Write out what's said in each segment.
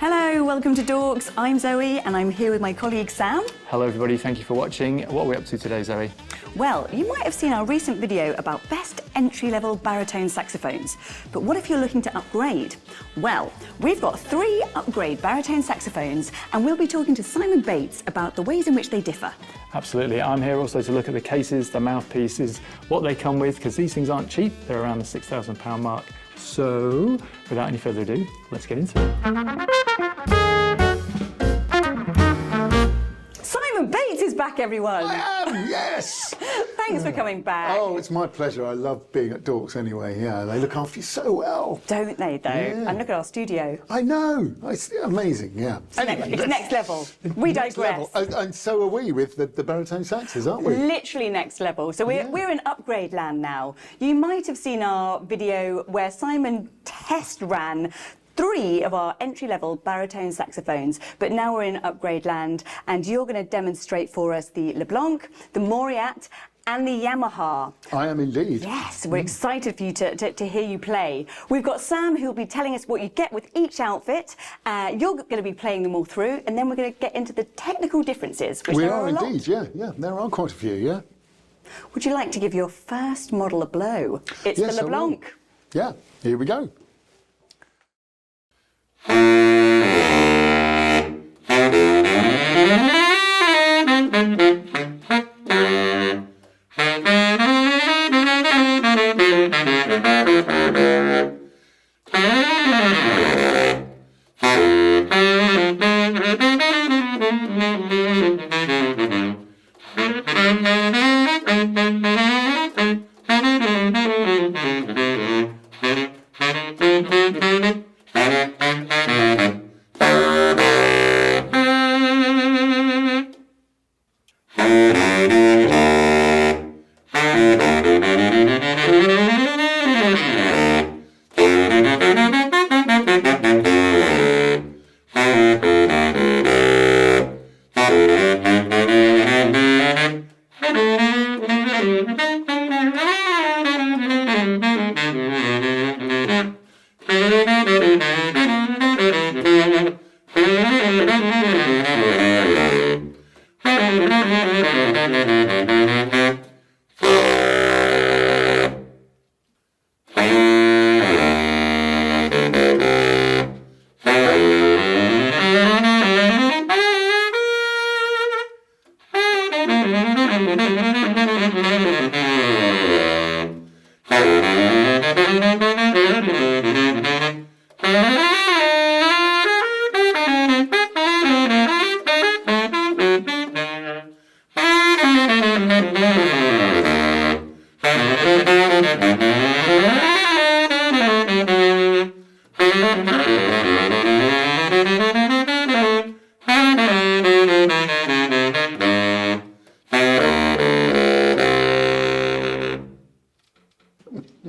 Hello, welcome to Dorks. I'm Zoe and I'm here with my colleague Sam. Hello everybody, thank you for watching. What are we up to today, Zoe? Well, you might have seen our recent video about best entry-level baritone saxophones, but what if you're looking to upgrade? Well, we've got 3 upgrade baritone saxophones and we'll be talking to Simon Bates about the ways in which they differ. Absolutely. I'm here also to look at the cases, the mouthpieces, what they come with, because these things aren't cheap. They're around the £6,000 mark. So, without any further ado, let's get into it. Simon Bates is back, everyone! I am, yes! Thanks for coming back. Oh, it's my pleasure. I love being at Dorks anyway. Yeah, they look after you so well. Don't they, though? Yeah. And look at our studio. I know. It's amazing, yeah. Anyway, it's next level. We digress. And so are we with the baritone saxes, aren't we? Literally next level. So we're in upgrade land now. You might have seen our video where Simon test ran 3 of our entry-level baritone saxophones, but now we're in upgrade land and you're going to demonstrate for us the Leblanc, the Mauriat and the Yamaha. I am indeed. Yes, we're excited for you to hear you play. We've got Sam who'll be telling us what you get with each outfit. You're going to be playing them all through and then we're going to get into the technical differences, which We there are a lot. indeed, yeah. There are quite a few, yeah. Would you like to give your first model a blow? It's Yes, the I will. Leblanc. Yeah, here we go.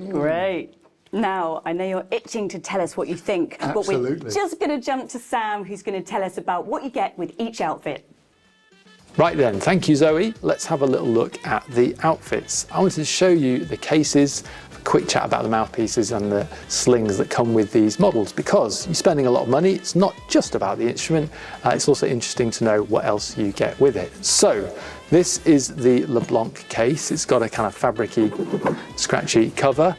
Great. Now, I know you're itching to tell us what you think, Absolutely. but we're just going to jump to Sam, who's going to tell us about what you get with each outfit. Right then, thank you Zoe. Let's have a little look at the outfits. I wanted to show you the cases, a quick chat about the mouthpieces and the slings that come with these models, because you're spending a lot of money. It's not just about the instrument, it's also interesting to know what else you get with it. So, this is the Leblanc case. It's got a kind of fabricy, scratchy cover.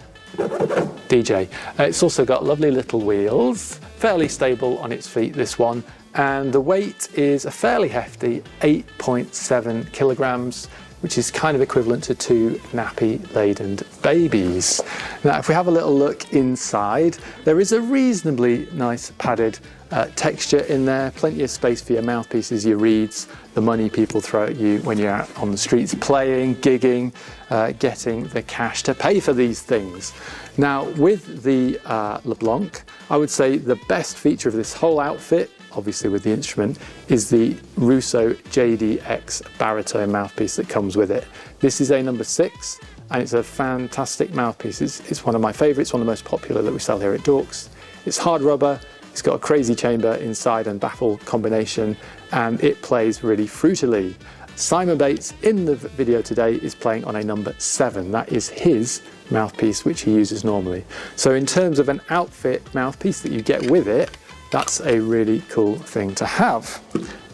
DJ. It's also got lovely little wheels, fairly stable on its feet, this one, and the weight is a fairly hefty 8.7 kilograms, which is kind of equivalent to 2 nappy-laden babies. Now, if we have a little look inside, there is a reasonably nice padded texture in there, plenty of space for your mouthpieces, your reeds, the money people throw at you when you're out on the streets playing, gigging, getting the cash to pay for these things. Now, with the Leblanc, I would say the best feature of this whole outfit, obviously with the instrument, is the Russo JDX baritone mouthpiece that comes with it. This is a number 6 and it's a fantastic mouthpiece. It's one of my favourites, one of the most popular that we sell here at Dorks. It's hard rubber, it's got a crazy chamber inside and baffle combination, and it plays really fruitily. Simon Bates in the video today is playing on a number 7. That is his mouthpiece, which he uses normally. So in terms of an outfit mouthpiece that you get with it, that's a really cool thing to have.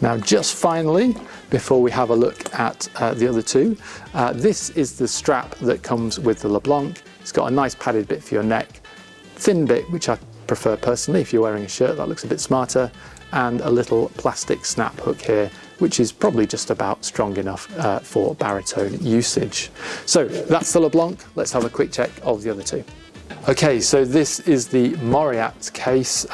Now, just finally, before we have a look at the other two, this is the strap that comes with the Leblanc. It's got a nice padded bit for your neck, thin bit, which I prefer personally. If you're wearing a shirt, that looks a bit smarter, and a little plastic snap hook here, which is probably just about strong enough for baritone usage. So that's the Leblanc. Let's have a quick check of the other two. Okay, so this is the Mauriat case.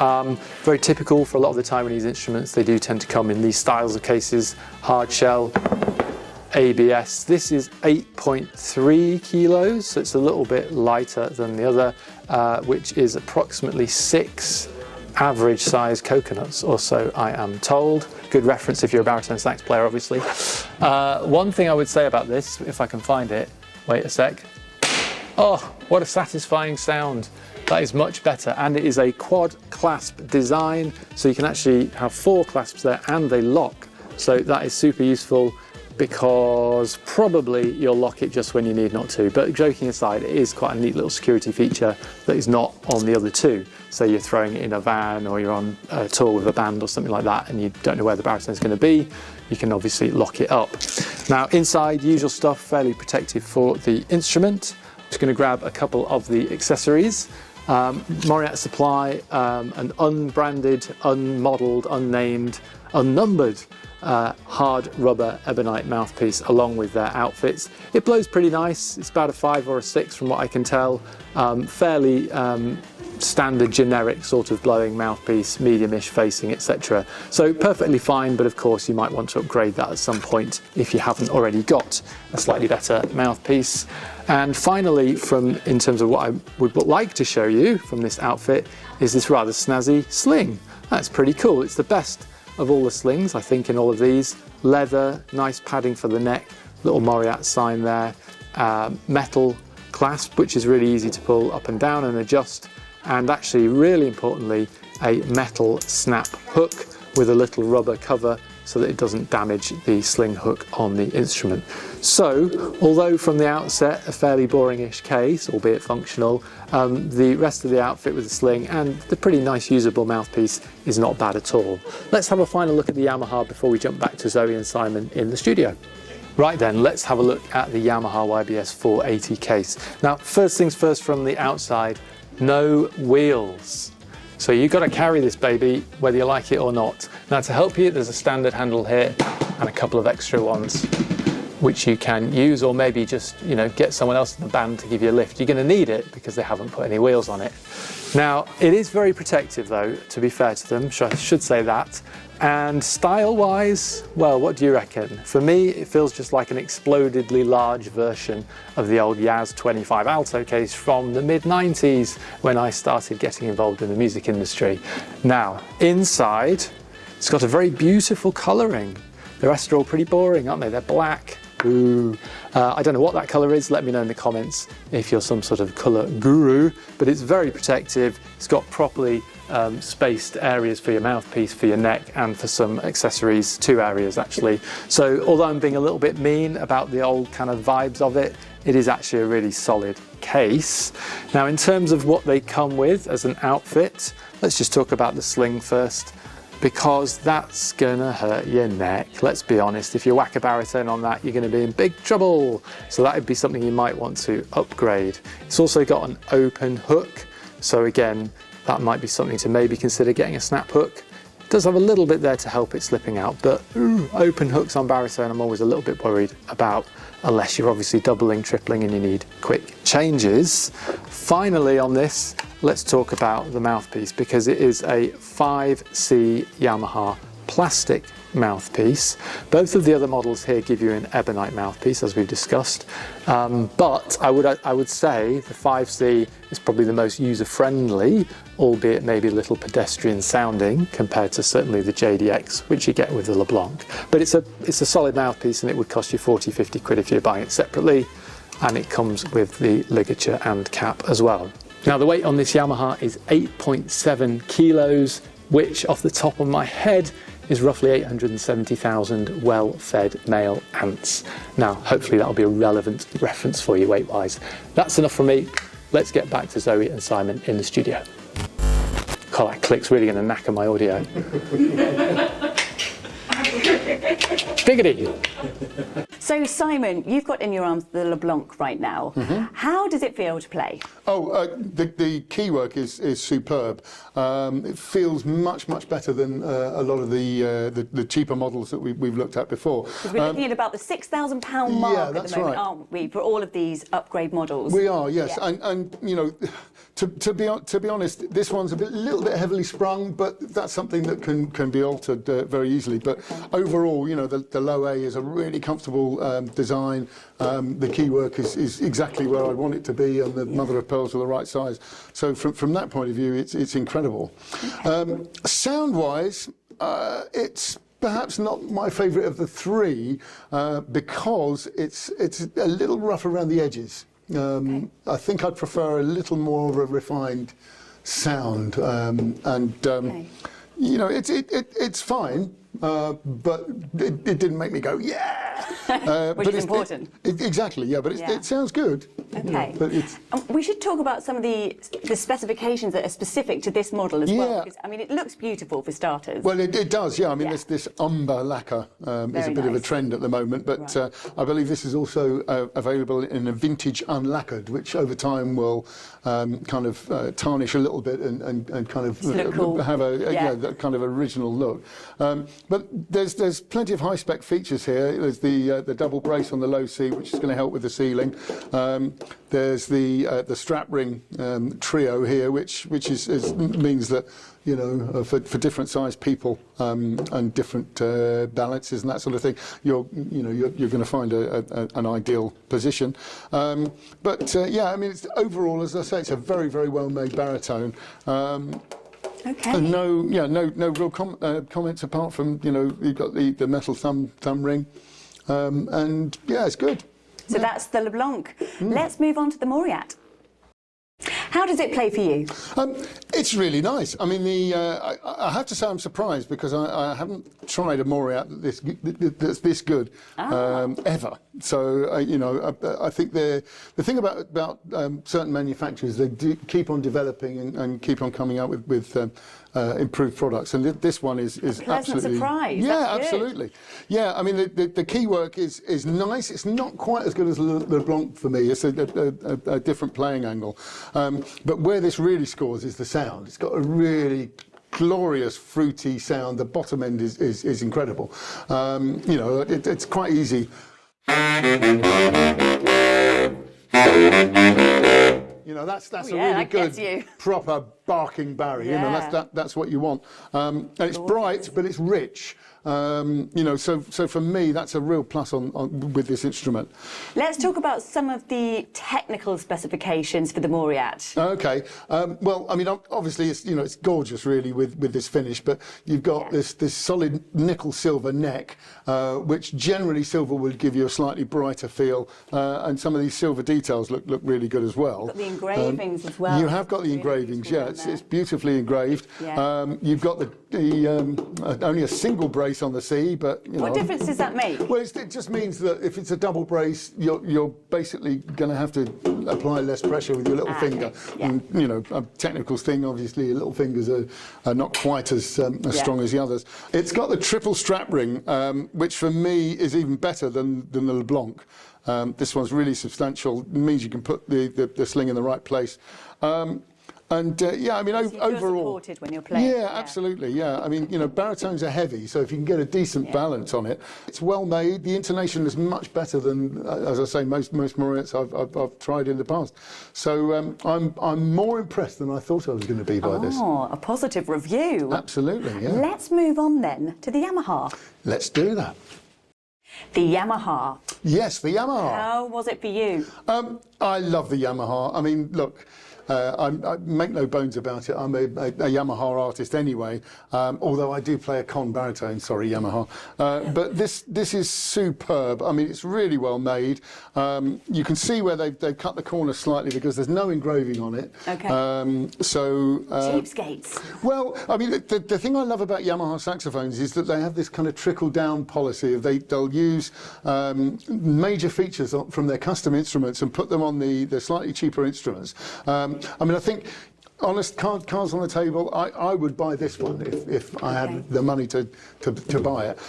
Very typical for a lot of the Taiwanese instruments. They do tend to come in these styles of cases, hard shell, ABS. This is 8.3 kilos, so it's a little bit lighter than the other, which is approximately 6 average size coconuts, or so I am told. Good reference if you're a baritone sax player, obviously. One thing I would say about this, if I can find it, wait a sec. Oh, what a satisfying sound. That is much better, and it is a quad clasp design, so you can actually have 4 clasps there and they lock. So that is super useful, because probably you'll lock it just when you need not to. But joking aside, it is quite a neat little security feature that is not on the other two. So you're throwing it in a van, or you're on a tour with a band or something like that, and you don't know where the baritone is going to be, you can obviously lock it up. Now inside, usual stuff, fairly protective for the instrument. I'm just going to grab a couple of the accessories. Mauriat supply an unbranded, unmodelled, unnamed, unnumbered hard rubber ebonite mouthpiece along with their outfits. It blows pretty nice. It's about a 5 or a 6 from what I can tell. Fairly standard generic sort of blowing mouthpiece, medium-ish facing, etc. So perfectly fine, but of course you might want to upgrade that at some point if you haven't already got a slightly better mouthpiece. And finally, in terms of what I would like to show you from this outfit, is this rather snazzy sling. That's pretty cool. It's the best of all the slings, I think, in all of these. Leather, nice padding for the neck, little Mauriat sign there, metal clasp, which is really easy to pull up and down and adjust, and actually, really importantly, a metal snap hook with a little rubber cover so that it doesn't damage the sling hook on the instrument. So, although from the outset a fairly boring-ish case, albeit functional, the rest of the outfit with the sling and the pretty nice usable mouthpiece is not bad at all. Let's have a final look at the Yamaha before we jump back to Zoe and Simon in the studio. Right then, let's have a look at the Yamaha YBS-480 case. Now, first things first from the outside, no wheels. So you've got to carry this baby whether you like it or not. Now, to help you, there's a standard handle here and a couple of extra ones which you can use, or maybe just, you know, get someone else in the band to give you a lift. You're going to need it because they haven't put any wheels on it. Now, it is very protective though, to be fair to them, I should say that. And style-wise, well, what do you reckon? For me, it feels just like an explodedly large version of the old Yaz 25 alto case from the mid-90s when I started getting involved in the music industry. Now, inside, it's got a very beautiful colouring. The rest are all pretty boring, aren't they? They're black. Ooh. I don't know what that colour is, let me know in the comments if you're some sort of colour guru, but it's very protective. It's got properly spaced areas for your mouthpiece, for your neck, and for some accessories, 2 areas actually. So although I'm being a little bit mean about the old kind of vibes of it, it is actually a really solid case. Now, in terms of what they come with as an outfit, let's just talk about the sling first, because that's gonna hurt your neck. Let's be honest, if you whack a baritone on that, you're gonna be in big trouble. So that would be something you might want to upgrade. It's also got an open hook, so again, that might be something to maybe consider getting a snap hook. It does have a little bit there to help it slipping out, but open hooks on baritone I'm always a little bit worried about, unless you're obviously doubling, tripling, and you need quick changes. Finally on this, let's talk about the mouthpiece, because it is a 5C Yamaha plastic mouthpiece. Both of the other models here give you an ebonite mouthpiece, as we've discussed, but I would say the 5C is probably the most user-friendly, albeit maybe a little pedestrian sounding compared to certainly the JDX, which you get with the Leblanc. But it's a solid mouthpiece, and it would cost you 40-50 quid if you're buying it separately, and it comes with the ligature and cap as well. Now, the weight on this Yamaha is 8.7 kilos, which off the top of my head is roughly 870,000 well-fed male ants. Now, hopefully that'll be a relevant reference for you weight-wise. That's enough from me. Let's get back to Zoe and Simon in the studio. God, that click's really going to knacker my audio. Diggity. So Simon, you've got in your arms the Leblanc right now. How does it feel to play? Oh, the keywork is superb. It feels much better than a lot of the cheaper models that we've looked at before. Because we're looking at about the £6,000 mark at the moment, aren't we, for all of these upgrade models? We are, yes, Yeah. and you know, to be honest, this one's a little bit heavily sprung, but that's something that can be altered very easily. But overall, you know, the low A is a really comfortable design. The keywork is exactly where I want it to be, and the mother of pearls are the right size. So from that point of view, it's incredible. Sound-wise, it's perhaps not my favourite of the three because it's a little rough around the edges. I think I'd prefer a little more of a refined sound, you know, it's fine. But it didn't make me go, yeah! Which is important. Exactly, yeah, but it sounds good. Okay. You know, but we should talk about some of the specifications that are specific to this model as well. Because, I mean, it looks beautiful for starters. Well, it does, yeah. I mean, this umber lacquer is a bit of a trend at the moment, but I believe this is also available in a vintage unlacquered, which over time will kind of tarnish a little bit and kind of cool. have that kind of original look. But there's plenty of high-spec features here. There's the double brace on the low C, which is going to help with the ceiling. There's the strap ring trio here, which means that, you know, for different sized people and different balances and that sort of thing, you're going to find an ideal position. Yeah, I mean, overall, as I say, it's a very well made baritone. Okay. And no real comments apart from, you know, you've got the metal thumb ring, and yeah, it's good. So that's the Leblanc. Let's move on to the Mauriat. How does it play for you? It's really nice. I mean, I have to say I'm surprised because I haven't tried a Mauriat that's this good ever. So you know, I think the thing about certain manufacturers, they do keep on developing and keep on coming out with improved products, and this one is absolutely surprise. Yeah, That's absolutely. Good. Yeah, I mean the keywork is nice. It's not quite as good as Leblanc for me. It's a different playing angle. But where this really scores is the sound. It's got a really glorious fruity sound. The bottom end is incredible. You know, it's quite easy. You know, that's a really good proper barking Barry. You know, that's what you want. And it's bright, but it's rich. You know, so for me, that's a real plus on with this instrument. Let's talk about some of the technical specifications for the Mauriat. Okay. Well, I mean, obviously, it's gorgeous, really, with this finish. But you've got this solid nickel silver neck, which generally silver would give you a slightly brighter feel, and some of these silver details look really good as well. You've got the engravings as well. You have got the engravings, yeah. It's beautifully engraved. Yeah. You've got the only a single brace on the C, but you know. What difference does that make? Well, it just means that if it's a double brace, you're basically going to have to apply less pressure with your little finger. Yeah. And, you know, a technical thing, obviously, your little fingers are not quite as strong as the others. It's got the triple strap ring, which for me is even better than the Leblanc. This one's really substantial. It means you can put the sling in the right place. Yeah, I mean, overall, supported when you're playing. Yeah, absolutely. Yeah, I mean, you know, baritones are heavy, so if you can get a decent balance on it, it's well made. The intonation is much better than, as I say, most Mauriats I've tried in the past. So I'm more impressed than I thought I was going to be by this. Oh, a positive review. Absolutely. Yeah. Let's move on then to the Yamaha. Let's do that. The Yamaha. Yes, the Yamaha. How was it for you? I love the Yamaha. I mean, look. I make no bones about it. I'm a Yamaha artist anyway, although I do play a con baritone, sorry Yamaha. But this is superb. I mean, it's really well made. You can see where they've cut the corner slightly because there's no engraving on it. Okay. Cheapskates. Well, I mean, the thing I love about Yamaha saxophones is that they have this kind of trickle-down policy. They'll use major features from their custom instruments and put them on the slightly cheaper instruments. I mean, I think honest, cards on the table, I would buy this one if I had the money to buy it.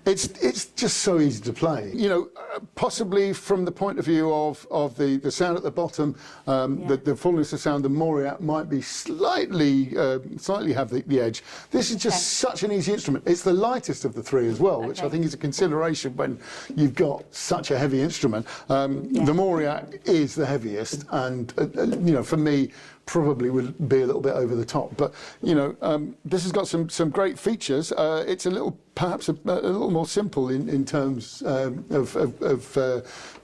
It's just so easy to play. You know, possibly from the point of view of the sound at the bottom, the fullness of sound, the Mauriat might be slightly have the edge. This is just such an easy instrument. It's the lightest of the three as well, which I think is a consideration when you've got such a heavy instrument. The Mauriat is the heaviest, and you know, for me, probably would be a little bit over the top, but you know, this has got some great features. It's a little, perhaps a little more simple in terms of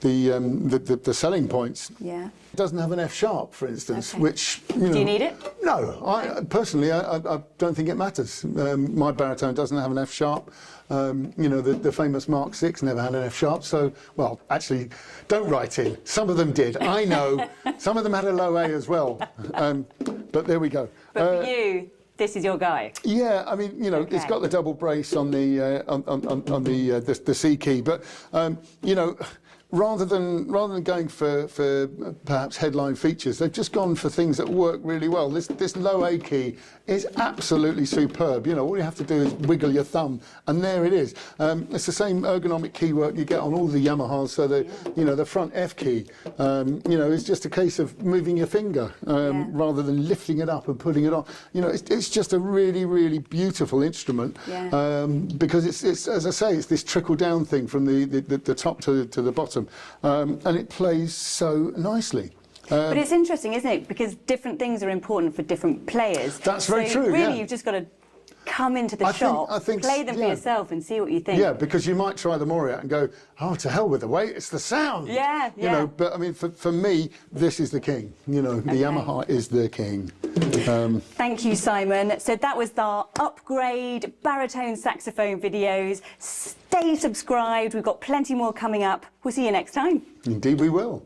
the selling points. Yeah. It doesn't have an F sharp, for instance, which you know, do you need it? No, I personally I don't think it matters. My baritone doesn't have an F sharp. You know, the famous Mark VI never had an F sharp, so, well, actually, don't write in. Some of them did, I know. Some of them had a low A as well, but there we go. But for you, this is your guy. Yeah, I mean, you know, it's got the double brace on the C key, but you know, rather than going for perhaps headline features, they've just gone for things that work really well. This low A key is absolutely superb. You know, all you have to do is wiggle your thumb, and there it is. It's the same ergonomic key work you get on all the Yamahas. So you know, the front F key, you know, it's just a case of moving your finger rather than lifting it up and putting it on. You know, it's just a really, really beautiful instrument because it's as I say, it's this trickle down thing from the top to the bottom. And it plays so nicely. But it's interesting, isn't it? Because different things are important for different players. That's very true. Really, you've just got to come into the shop, play them for yourself, and see what you think. Yeah, because you might try the Mauriat and go, "Oh, to hell with the weight! It's the sound." Yeah, You know, but I mean, for me, this is the king. You know, the Yamaha is the king. Thank you, Simon. So that was our upgrade baritone saxophone videos. Stay subscribed. We've got plenty more coming up. We'll see you next time. Indeed, we will.